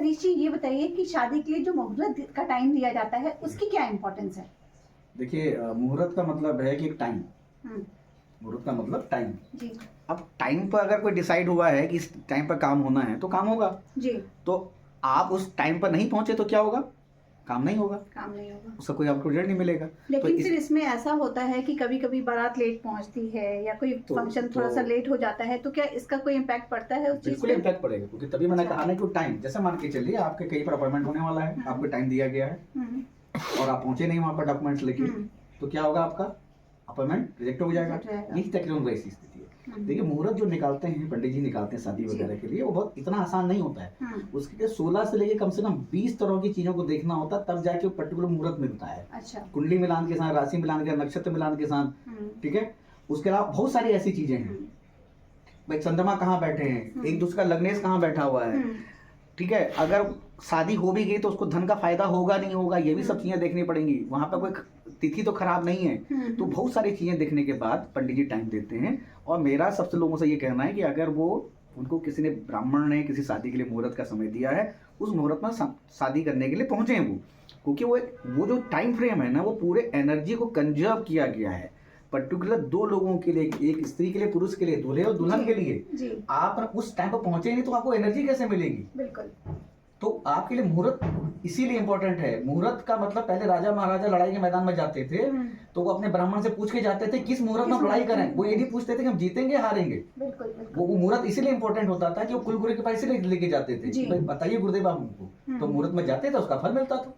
हरीश जी ये बताइए कि शादी के लिए जो मुहूर्त का टाइम दिया जाता है उसकी क्या इम्पोर्टेंस है? देखिए, मुहूर्त का मतलब है कि एक टाइम। हम्म, मुहूर्त का मतलब टाइम। जी अब टाइम पर अगर कोई डिसाइड हुआ है कि इस टाइम पर काम होना है तो काम होगा। जी। तो आप उस टाइम पर नहीं पहुंचे तो क्या होगा? काम नहीं होगा, काम नहीं होगा। उसका कोई आपको रिजल्ट नहीं मिलेगा। लेकिन फिर इसमें ऐसा होता है कि कभी कभी बारात लेट पहुंचती है या कोई फंक्शन थोड़ा सा लेट हो जाता है, तो क्या इसका कोई इम्पैक्ट पड़ता है उस चीज बिल्कुल पे? इम्पैक्ट पड़ेगा, क्योंकि तभी मैंने अच्छा। कहा ना कि टाइम, जैसे मान के चलिए आपके कहीं पर अपॉइंटमेंट होने वाला है, आपको टाइम दिया गया है और आप पहुंचे नहीं वहां पर डॉक्यूमेंट्स लेके, तो क्या होगा? आपका अपॉइंटमेंट रिजेक्ट हो जाएगा। यही तकरीबन वैसी स्थिति है। देखिए, मुहूर्त जो निकालते हैं पंडित जी, निकालते हैं शादी वगैरह के लिए, वो बहुत इतना आसान नहीं होता है। उसके लिए 16 से लेके कम से कम 20 तरह की चीजों को देखना होता है, तब जाके वो पर्टिकुलर मुहूर्त मिलता है। अच्छा। कुंडली मिलान के साथ, राशि मिलान के साथ, नक्षत्र मिलान के साथ, ठीक है। उसके अलावा बहुत सारी ऐसी चीजें हैं, भाई चंद्रमा कहाँ बैठे हैं, एक दूसरे का लग्नेश कहाँ बैठा हुआ है, ठीक है। अगर शादी हो भी गई तो उसको धन का फायदा होगा नहीं होगा, ये भी सब चीजें देखनी पड़ेंगी। वहां पर कोई तिथि तो खराब नहीं है। तो बहुत सारी चीजें देखने के बाद पंडित जी टाइम देते हैं। और मेरा सबसे लोगों से ये कहना है कि अगर वो उनको किसी ने, ब्राह्मण ने किसी शादी के लिए मुहूर्त का समय दिया है, उस मुहूर्त में शादी करने के लिए पहुंचे हैं वो, क्योंकि वो जो टाइम फ्रेम है ना, वो पूरे एनर्जी को कंजर्व किया गया है पर्टिकुलर 2 लोगों के लिए, एक स्त्री के लिए, पुरुष के लिए, दूल्हे और दुल्हन के लिए। आप उस टाइम पर पहुंचे नहीं तो आपको एनर्जी कैसे मिलेगी? बिल्कुल। तो आपके लिए मुहूर्त इसीलिए इंपॉर्टेंट है। मुहूर्त का मतलब, पहले राजा महाराजा लड़ाई के मैदान में जाते थे तो वो अपने ब्राह्मण से पूछ के जाते थे किस मुहूर्त में लड़ाई करें। वो ये नहीं पूछते थे कि हम जीतेंगे हारेंगे। बिल्कुल। वो मुहूर्त इसीलिए इंपॉर्टेंट होता था कि वो कुलगुरु के पास इसीलिए लेके जाते थे, बताइए गुरुदेव आप हमको, तो मुहूर्त में जाते थे, उसका फल मिलता था।